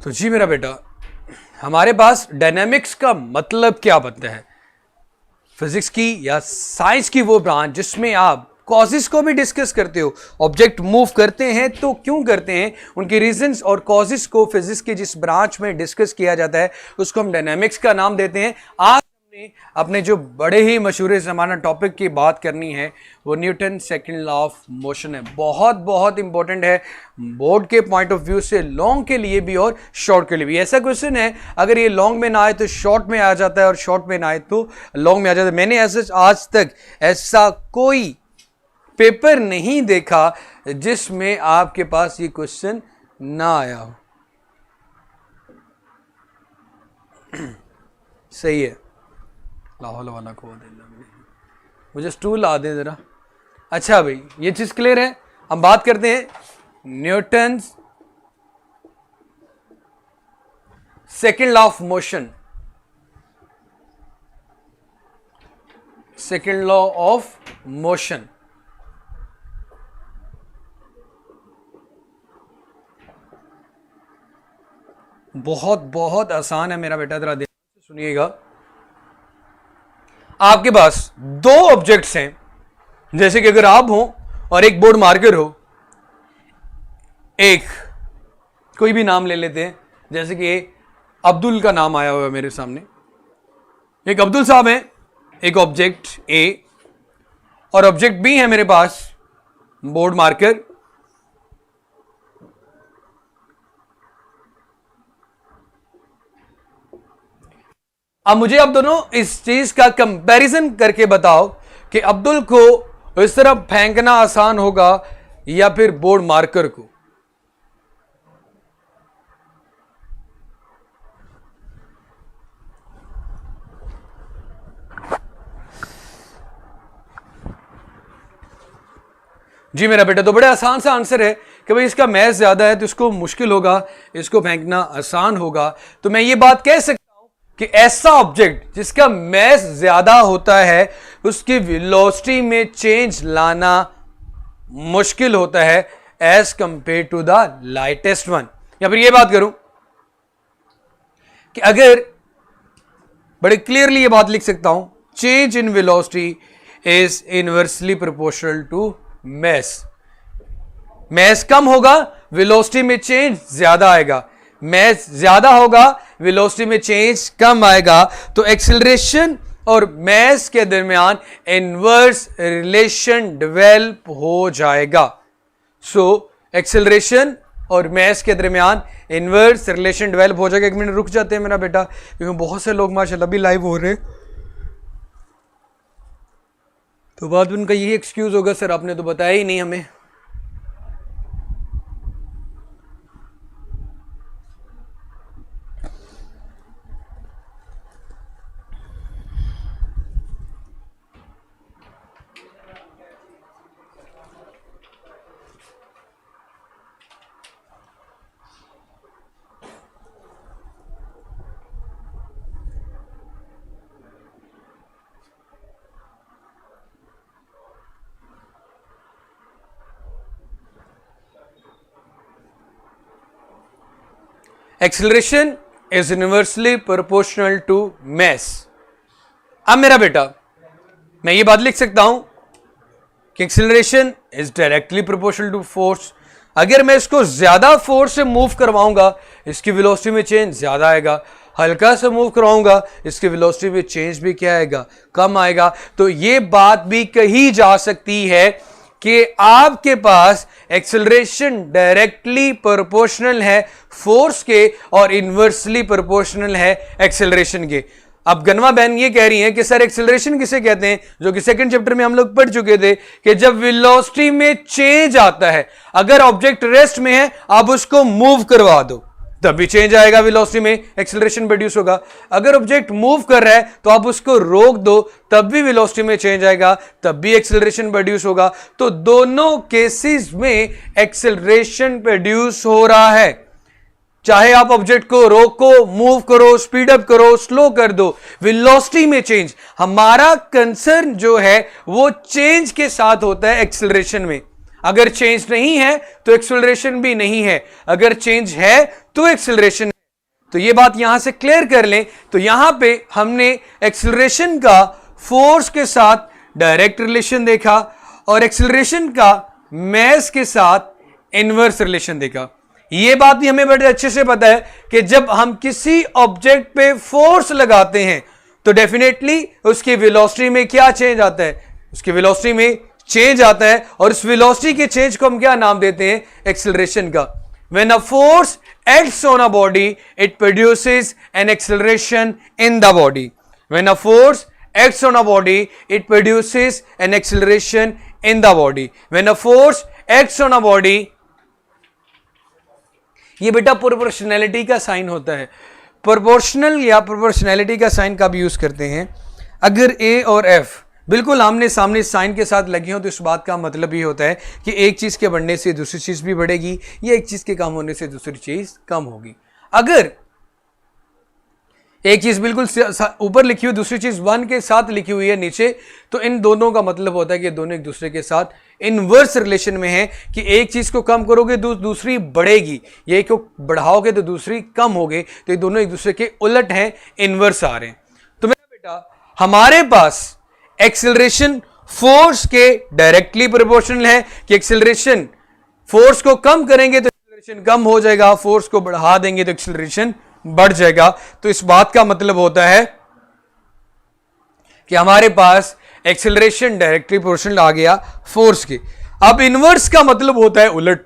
तो जी मेरा बेटा, हमारे पास डायनामिक्स का मतलब क्या बनता है? फिजिक्स की या साइंस की वो ब्रांच जिसमें आप कॉजेस को भी डिस्कस करते हो। ऑब्जेक्ट मूव करते हैं तो क्यों करते हैं, उनके रीजंस और कॉजेस को फिजिक्स के जिस ब्रांच में डिस्कस किया जाता है उसको हम डायनामिक्स का नाम देते हैं। आज हमने अपने जो बड़े ही मशहूर हमारा टॉपिक की बात करनी है वो Newton second law of motion है। बहुत बहुत इंपॉर्टेंट है बोर्ड के पॉइंट ऑफ व्यू से, लॉन्ग के लिए भी और शॉर्ट के लिए भी। ऐसा क्वेश्चन है, अगर ये लॉन्ग में ना आए तो शॉर्ट में आ जाता है और शॉर्ट में ना आए तो लॉन्ग में आ जाता है। मैंने आज तक ऐसा कोई पेपर नहीं देखा जिसमें आपके पास ये क्वेश्चन ना आया हो। सही है, लाहौल वाला को मुझे स्टूल ला दे जरा। अच्छा भाई, ये चीज क्लियर है। हम बात करते हैं Newton second law of motion. Second law of motion बहुत बहुत आसान है मेरा बेटा, जरा ध्यान से सुनिएगा। आपके पास दो ऑब्जेक्ट्स हैं, जैसे कि अगर आप हो और एक बोर्ड मार्कर हो, एक कोई भी नाम ले लेते हैं, जैसे कि अब्दुल का नाम आया हुआ है मेरे सामने। एक अब्दुल साहब हैं, एक ऑब्जेक्ट ए और ऑब्जेक्ट बी है मेरे पास बोर्ड मार्कर। अब मुझे आप दोनों इस चीज का कंपैरिजन करके बताओ कि अब्दुल को इस तरफ फेंकना आसान होगा या फिर बोर्ड मार्कर को। जी मेरा बेटा, तो बड़े आसान सा आंसर है कि भाई इसका मैथ ज्यादा है तो इसको मुश्किल होगा, इसको फेंकना आसान होगा। तो मैं ये बात कह सकता कि ऐसा ऑब्जेक्ट जिसका मैस ज्यादा होता है उसकी वेलोसिटी में चेंज लाना मुश्किल होता है as compared to the lightest one. या फिर ये बात करूं कि अगर बड़े क्लियरली ये बात लिख सकता हूं, change in velocity is inversely proportional to mass. Mass कम होगा, वेलोसिटी में चेंज ज्यादा आएगा। मैस ज्यादा होगा, वेलोसिटी में चेंज कम आएगा। तो एक्सेलरेशन और मैस के दरमियान इनवर्स रिलेशन डेवलप हो जाएगा। सो एक्सेलरेशन और मैस के दरमियान इनवर्स रिलेशन डेवलप हो जाएगा। एक मिनट रुक जाते हैं मेरा बेटा, क्योंकि बहुत से लोग माशाल्लाह भी लाइव हो रहे हैं, तो बाद में उनका यही एक्सक्यूज होगा, सर आपने तो बताया ही नहीं हमें। Acceleration is inversely proportional to mass. अब मेरा बेटा, मैं ये बात लिख सकता हूं कि acceleration is directly proportional to force. अगर मैं इसको ज्यादा फोर्स से मूव करवाऊंगा इसकी वेलोसिटी में चेंज ज्यादा आएगा, हल्का से मूव करवाऊंगा इसकी वेलोसिटी में चेंज भी क्या आएगा, कम आएगा। तो ये बात भी कही जा सकती है कि आपके पास एक्सेलरेशन डायरेक्टली प्रोपोर्शनल है फोर्स के और इनवर्सली प्रोपोर्शनल है एक्सेलरेशन के। अब गनवा बहन ये कह रही हैं कि सर एक्सेलरेशन किसे कहते हैं, जो कि सेकंड चैप्टर में हम लोग पढ़ चुके थे कि जब वेलोसिटी में चेंज आता है, अगर ऑब्जेक्ट रेस्ट में है आप उसको मूव करवा दो तब भी चेंज आएगा, वेलोसिटी में एक्सेलरेशन प्रोड्यूस होगा। अगर ऑब्जेक्ट मूव कर रहा है तो आप उसको रोक दो तब भी वेलोसिटी में चेंज आएगा, तब भी एक्सेलरेशन प्रोड्यूस होगा। तो दोनों केसेस में एक्सेलरेशन प्रोड्यूस हो रहा है। चाहे आप ऑब्जेक्ट को रोको, मूव करो, स्पीड अप करो, स्लो कर दो, वेलोसिटी में चेंज। हमारा कंसर्न जो है वो चेंज के साथ होता है एक्सेलरेशन में। अगर चेंज नहीं है तो एक्सेलरेशन भी नहीं है, अगर चेंज है तो एक्सेलरेशन तो ये बात यहां से क्लियर कर लें। तो यहां पे हमने एक्सेलरेशन का फोर्स के साथ डायरेक्ट रिलेशन देखा और एक्सेलरेशन का मास के साथ इनवर्स रिलेशन देखा। ये बात भी हमें बड़े अच्छे से पता है कि जब हम किसी ऑब्जेक्ट पे फोर्स लगाते हैं तो डेफिनेटली उसकी वेलोसिटी में क्या चेंज आता है, उसकी वेलोसिटी में चेंज आता है और उस वेलोसिटी के चेंज को हम क्या नाम देते हैं, एक्सेलरेशन का। When a force acts on a body, it produces an acceleration in the body. When a force acts on a body, it produces an acceleration in the body. When a force acts on a body, ये बेटा proportionality का sign होता है। Proportional या proportionality का sign कब use करते हैं, अगर ए और एफ बिल्कुल आमने सामने साइन के साथ लगी हो तो इस बात का मतलब ये होता है कि एक चीज के बढ़ने से दूसरी चीज भी बढ़ेगी या एक चीज के कम होने से दूसरी चीज कम होगी। अगर एक चीज बिल्कुल ऊपर लिखी हुई दूसरी चीज 1 के साथ लिखी हुई है नीचे, तो इन दोनों का मतलब होता है कि दोनों एक दूसरे के साथ इनवर्स रिलेशन में है कि एक चीज को कम करोगे तो दूसरी बढ़ेगी, या एक को बढ़ाओगे तो दूसरी कम होगी। तो ये दोनों एक दूसरे के उलट हैं, इनवर्स आ रहे हैं। तो मेरा बेटा हमारे पास एक्सेलरेशन फोर्स के डायरेक्टली प्रोपोर्शनल है कि एक्सेलरेशन फोर्स को कम करेंगे तो एक्सेलरेशन कम हो जाएगा, फोर्स को बढ़ा देंगे तो एक्सेलरेशन बढ़ जाएगा। तो इस बात का मतलब होता है कि हमारे पास एक्सेलरेशन डायरेक्टली प्रोपोर्शनल आ गया फोर्स के। अब इनवर्स का मतलब होता है उलट।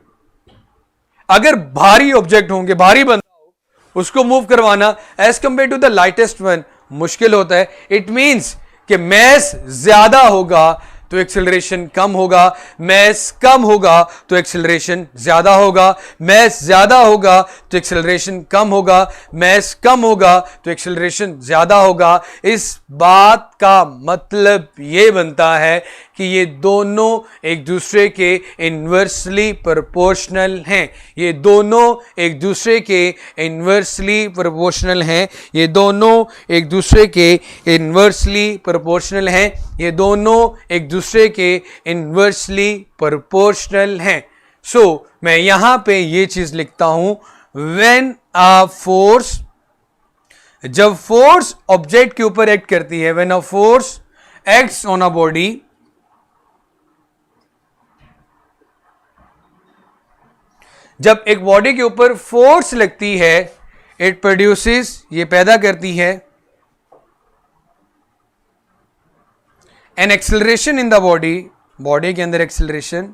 अगर भारी ऑब्जेक्ट होंगे, भारी बंदा हो, उसको मूव करवाना as compared to the lightest one मुश्किल होता है। इट मींस कि मैस ज्यादा होगा तो एक्सेलरेशन कम होगा, मैस कम होगा तो एक्सेलरेशन ज्यादा होगा, मैस ज्यादा होगा तो एक्सेलरेशन कम होगा, मैस कम होगा तो एक्सेलरेशन ज्यादा होगा। इस बात का मतलब ये बनता है कि ये दोनों एक दूसरे के इन्वर्सली प्रोपोर्शनल हैं। ये दोनों एक दूसरे के इन्वर्सली प्रोपोर्शनल हैं। ये दोनों एक दूसरे के इन्वर्सली प्रोपोर्शनल हैं। ये दोनों एक दूसरे के इन्वर्सली प्रोपोर्शनल हैं। सो मैं यहां पे ये चीज लिखता हूं, व्हेन अ फोर्स, जब फोर्स ऑब्जेक्ट के ऊपर एक्ट करती है, when a force acts on a body, जब एक बॉडी के ऊपर फोर्स लगती है, इट प्रोड्यूसेस, ये पैदा करती है, an acceleration in the body, body के अंदर acceleration,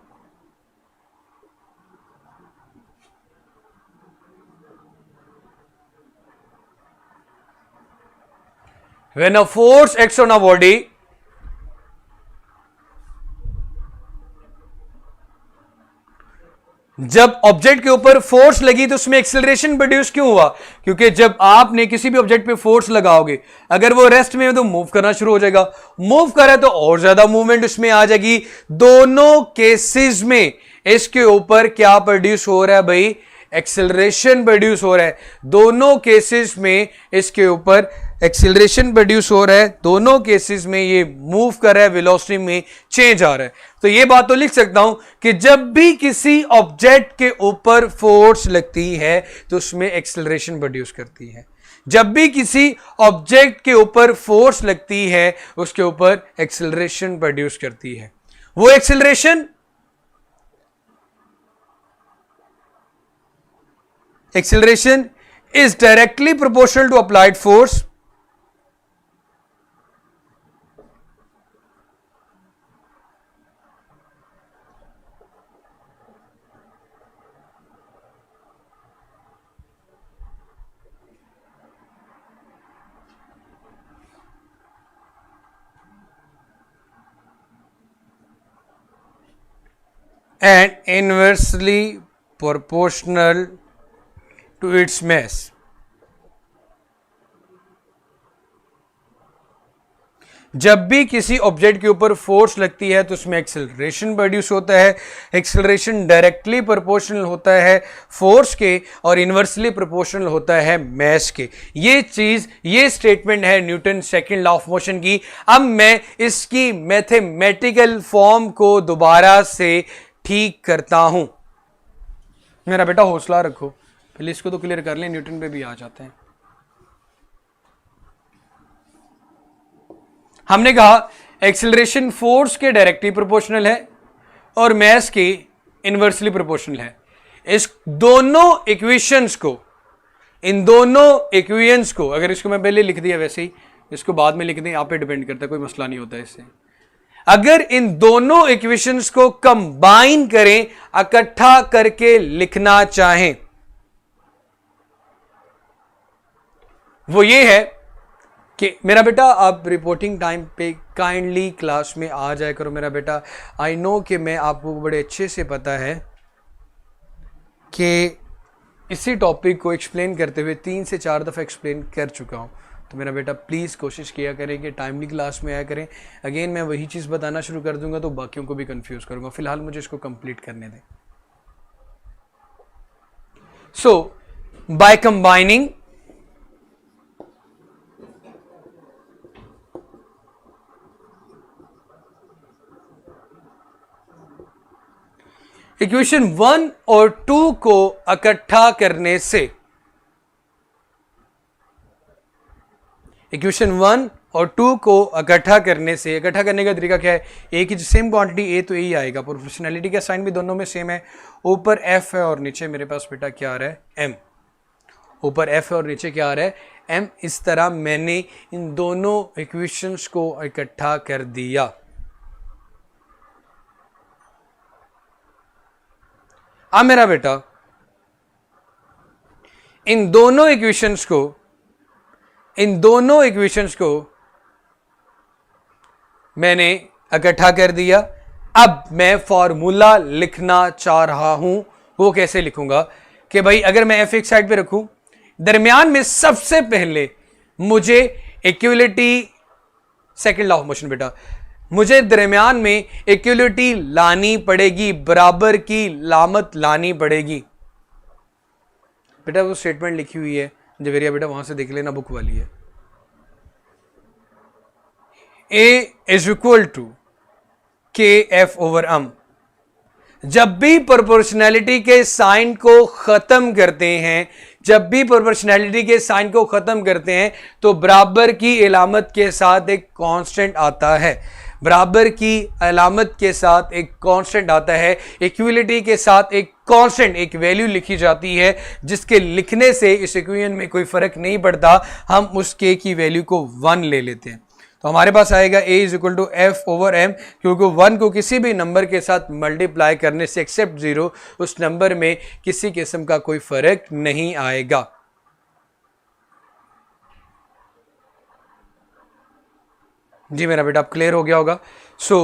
when a force acts on a body, जब ऑब्जेक्ट के ऊपर फोर्स लगी तो उसमें एक्सेलरेशन प्रोड्यूस क्यों हुआ, क्योंकि जब आपने किसी भी ऑब्जेक्ट पे फोर्स लगाओगे, अगर वो रेस्ट में है तो मूव करना शुरू हो जाएगा, मूव करे तो और ज्यादा मूवमेंट उसमें आ जाएगी। दोनों केसेस में इसके ऊपर क्या प्रोड्यूस हो रहा है भाई, एक्सेलरेशन प्रोड्यूस हो रहा है। दोनों केसेस में इसके ऊपर एक्सेलरेशन प्रोड्यूस हो रहा है, दोनों केसेस में ये मूव कर रहा है, वेलोसिटी में चेंज आ रहा है। तो ये बात तो लिख सकता हूं कि जब भी किसी ऑब्जेक्ट के ऊपर फोर्स लगती है तो उसमें एक्सेलरेशन प्रोड्यूस करती है। जब भी किसी ऑब्जेक्ट के ऊपर फोर्स लगती है उसके ऊपर एक्सेलरेशन प्रोड्यूस करती है। वो acceleration is directly proportional to applied force, and inversely proportional to its mass। जब भी किसी ऑब्जेक्ट के ऊपर फोर्स लगती है तो उसमें एक्सेलरेशन प्रोड्यूस होता है। एक्सेलरेशन डायरेक्टली प्रोपोर्शनल होता है फोर्स के और इनवर्सली प्रोपोर्शनल होता है मास के। ये चीज, ये स्टेटमेंट है Newton second law of motion की। अब मैं इसकी मैथमेटिकल फॉर्म को दोबारा से ठीक करता हूं। मेरा बेटा हौसला रखो, पहले इसको तो क्लियर कर लें, न्यूटन पे भी आ जाते हैं। हमने कहा एक्सेलरेशन फोर्स के डायरेक्टली प्रोपोर्शनल है और मास के इनवर्सली प्रोपोर्शनल है। इस दोनों इक्वेशंस को, इन दोनों इक्वेशंस को, अगर इसको मैं पहले लिख दिया वैसे ही, इसको बाद में लिख दें, आप पे डिपेंड करता है, कोई मसला नहीं होता इससे। अगर इन दोनों इक्वेशंस को कंबाइन करें, इकट्ठा करके लिखना चाहें, वो ये है कि मेरा बेटा आप रिपोर्टिंग टाइम पे काइंडली क्लास में आ जाया करो मेरा बेटा। आई नो कि मैं आपको बड़े अच्छे से पता है कि इसी टॉपिक को एक्सप्लेन करते हुए 3 से 4 दफ़ा एक्सप्लेन कर चुका हूँ। तो मेरा बेटा प्लीज़ कोशिश किया करें कि टाइमली क्लास में आया करें। अगेन मैं वही चीज़ बताना शुरू कर दूंगा तो बाकियों को भी कंफ्यूज करूंगा। फिलहाल मुझे इसको कंप्लीट करने दें। सो बाय कंबाइनिंग इक्वेशन 1 और 2 को इकट्ठा करने से, इक्वेशन 1 और 2 को इकट्ठा करने से, इकट्ठा करने का तरीका क्या है? ए की सेम क्वांटिटी ए तो ए ही आएगा, प्रोपोर्शनैलिटी का साइन भी दोनों में सेम है। ऊपर एफ है और नीचे मेरे पास बेटा क्या आ रहा है? एम। ऊपर एफ है और नीचे क्या आ रहा है? एम। इस तरह मैंने इन दोनों इक्वेशंस को इकट्ठा कर दिया। अब मेरा बेटा इन दोनों इक्वेशंस को मैंने इकट्ठा कर दिया। अब मैं फॉर्मूला लिखना चाह रहा हूं। वो कैसे लिखूंगा कि भाई अगर मैं एफ एक साइड पे रखूं, दरमियान में सबसे पहले मुझे equality, second law of motion बेटा, मुझे दरमियान में इक्वलिटी लानी पड़ेगी, बराबर की लामत लानी पड़ेगी। बेटा वो स्टेटमेंट लिखी हुई है जवेरिया बेटा, वहां से देख लेना, बुक वाली है। A इज इक्वल टू के एफ ओवर एम। जब भी प्रोपोर्शनैलिटी के साइन को खत्म करते हैं, जब भी प्रोपोर्शनैलिटी के साइन को खत्म करते हैं तो बराबर की इलामत के साथ एक कांस्टेंट आता है। बराबर की अलामत के साथ एक कांस्टेंट आता है। इक्वलिटी के साथ एक कांस्टेंट, एक वैल्यू लिखी जाती है जिसके लिखने से इस इक्वेशन में कोई फर्क नहीं पड़ता। हम उस के की वैल्यू को 1 ले लेते हैं तो हमारे पास आएगा a is equal to F over M, क्योंकि 1 को किसी भी नंबर के साथ मल्टीप्लाई करने से एक्सेप्ट 0 उस नंबर में किसी किस्म का कोई फर्क नहीं आएगा। जी मेरा बेटा अब क्लियर हो गया होगा। सो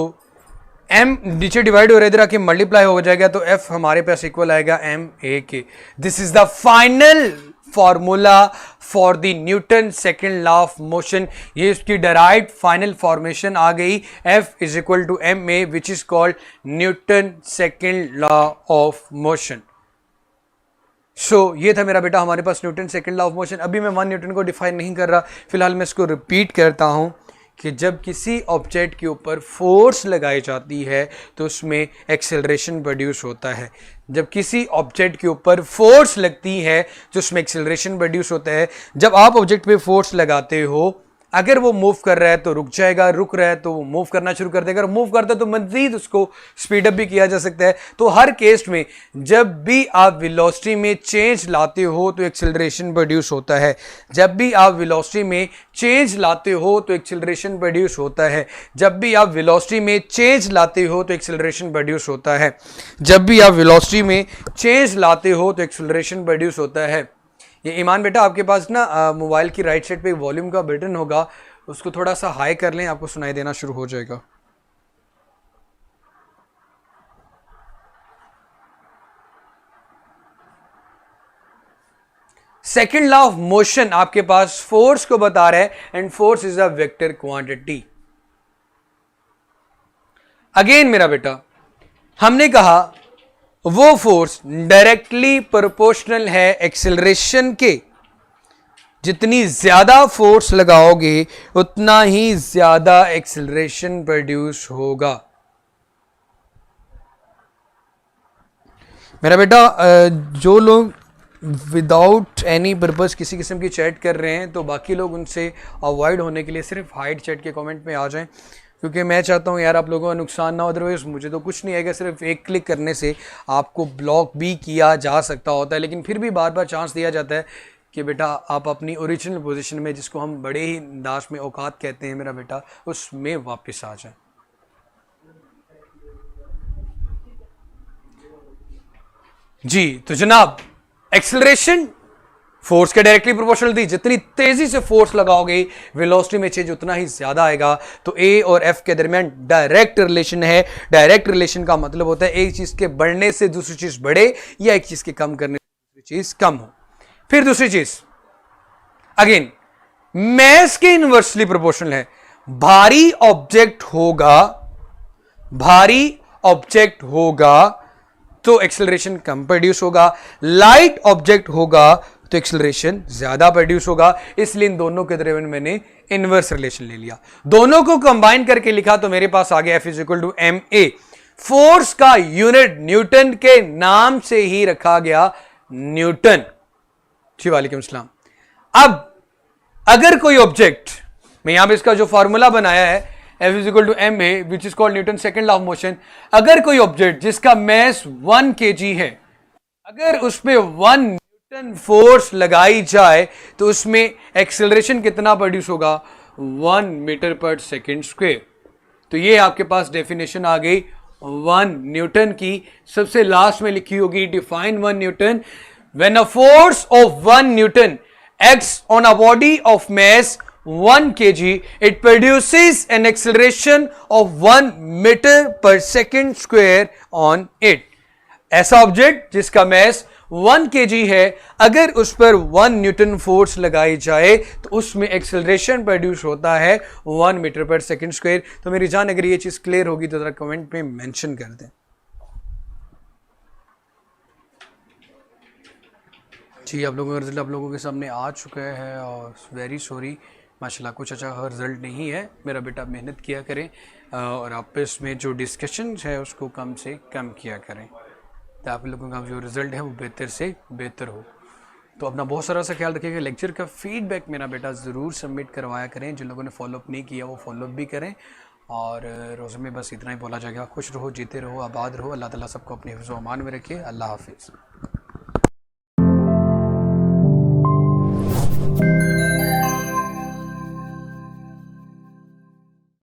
m नीचे डिवाइड हो रहा है, इधर आके मल्टीप्लाई हो जाएगा तो f हमारे पास इक्वल आएगा m a के। This is the final formula for the Newton second law of motion. ये इसकी डायरेक्ट फाइनल फॉर्मेशन आ गई, f is equal to m a which is called Newton second law of motion. So ये था मेरा बेटा हमारे पास Newton second law of motion. अभी मैं 1 न्यूटन को डिफाइन नहीं कर रहा, फिलहाल मैं इसको रिपीट करता हूं कि जब किसी ऑब्जेक्ट के ऊपर फोर्स लगाई जाती है तो उसमें एक्सेलरेशन प्रोड्यूस होता है। जब किसी ऑब्जेक्ट के ऊपर फोर्स लगती है तो उसमें एक्सेलरेशन प्रोड्यूस होता है। जब आप ऑब्जेक्ट पे फोर्स लगाते हो, अगर वो मूव कर रहा है तो रुक जाएगा, रुक रहा है तो वो मूव करना शुरू कर देगा, और मूव करता है तो मजीद उसको स्पीड अप भी किया जा सकता है। तो हर केस में जब भी आप वेलोसिटी में चेंज लाते हो तो एक्सेलरेशन प्रोड्यूस होता है। जब भी आप वेलोसिटी में चेंज लाते हो तो एक्सेलरेशन प्रोड्यूस होता है। जब भी आप वेलोसिटी में चेंज लाते हो तो एक्सेलरेशन प्रोड्यूस होता है। जब भी आप वेलोसिटी में चेंज लाते हो तो एक्सेलरेशन प्रोड्यूस होता है। ये ईमान बेटा आपके पास ना मोबाइल की राइट साइड पे वॉल्यूम का बटन होगा, उसको थोड़ा सा हाई कर लें, आपको सुनाई देना शुरू हो जाएगा। सेकेंड लॉ ऑफ मोशन आपके पास फोर्स को बता रहा है and force is a vector quantity. Again मेरा बेटा हमने कहा वो फोर्स डायरेक्टली प्रोपोर्शनल है एक्सेलरेशन के। जितनी ज्यादा फोर्स लगाओगे उतना ही ज्यादा एक्सेलरेशन प्रोड्यूस होगा। मेरा बेटा जो लोग विदाउट एनी पर्पज़ किसी किस्म की चैट कर रहे हैं तो बाकी लोग उनसे अवॉइड होने के लिए सिर्फ हाइड चैट के कमेंट में आ जाएं, क्योंकि मैं चाहता हूं यार आप लोगों का नुकसान ना हो। अदरवाइज़ मुझे तो कुछ नहीं आएगा, सिर्फ एक क्लिक करने से आपको ब्लॉक भी किया जा सकता होता है, लेकिन फिर भी बार बार चांस दिया जाता है कि बेटा आप अपनी ओरिजिनल पोजीशन में, जिसको हम बड़े ही अंदाज में औकात कहते हैं मेरा बेटा, उसमें वापस आ जाए। जी तो जनाब, एक्सेलरेशन फोर्स के डायरेक्टली प्रोपोर्शनल थी। जितनी तेजी से फोर्स लगाओगे वेलोसिटी में चेंज उतना ही ज्यादा आएगा। तो ए और एफ के दरमियान डायरेक्ट रिलेशन है। डायरेक्ट रिलेशन का मतलब होता है एक चीज के बढ़ने से दूसरी चीज बढ़े या एक चीज के कम करने से दूसरी चीज कम हो। फिर दूसरी चीज अगेन मैस के इनवर्सली प्रोपोर्शनल है। भारी ऑब्जेक्ट होगा तो एक्सेलरेशन कम प्रोड्यूस होगा, लाइट ऑब्जेक्ट होगा तो एक्सेलरेशन ज्यादा प्रोड्यूस होगा। इसलिए इन दोनों के दरमियान मैंने इनवर्स रिलेशन ले लिया, दोनों को कंबाइन करके लिखा तो मेरे पास आ गया F = ma। फोर्स का यूनिट न्यूटन के नाम से ही रखा गया, न्यूटन। जी वालेकुम सलाम। अब अगर कोई ऑब्जेक्ट, मैं यहां पे इसका जो फॉर्मूला बनाया है F = ma which is called Newton second law of motion, अगर कोई ऑब्जेक्ट जिसका मैस 1 kg है, अगर उस पर 1 न्यूटन फोर्स लगाई जाए तो उसमें एक्सेलरेशन कितना प्रोड्यूस होगा, 1 मीटर पर सेकेंड स्क्वायर। तो ये आपके पास डेफिनेशन आ गई 1 न्यूटन की। सबसे लास्ट में लिखी होगी define 1 Newton, when a force of 1 Newton acts on a body of mass 1 kg, it produces an acceleration of 1 meter per second square on it। ऐसा ऑब्जेक्ट जिसका मैस 1 kg है, अगर उस पर 1 न्यूटन फोर्स लगाई जाए तो उसमें एक्सेलरेशन प्रोड्यूस होता है 1 मीटर पर सेकेंड स्क्वायर। तो मेरी जान अगर ये चीज क्लियर होगी तो जरा कमेंट में मेंशन कर दें। जी आप लोगों का रिजल्ट आप लोगों के सामने आ चुका है और वेरी सॉरी, माशाल्लाह कुछ अच्छा रिजल्ट नहीं है। मेरा बेटा मेहनत किया करें और आपस में जो डिस्कशन है उसको कम से कम किया करें, तो आप लोगों का जो रिज़ल्ट है वो बेहतर से बेहतर हो। तो अपना बहुत सारा सा ख्याल रखिएगा। लेक्चर का फीडबैक मेरा बेटा ज़रूर सबमिट करवाया करें। जिन लोगों ने फॉलोअप नहीं किया वो फॉलोअप भी करें। और रोज़े में बस इतना ही बोला जाएगा, खुश रहो, जीते रहो, आबाद रहो। अल्लाह ताला सबको अपने हिफ्ज़ व अमान में रखिए। अल्लाह हाफिज़।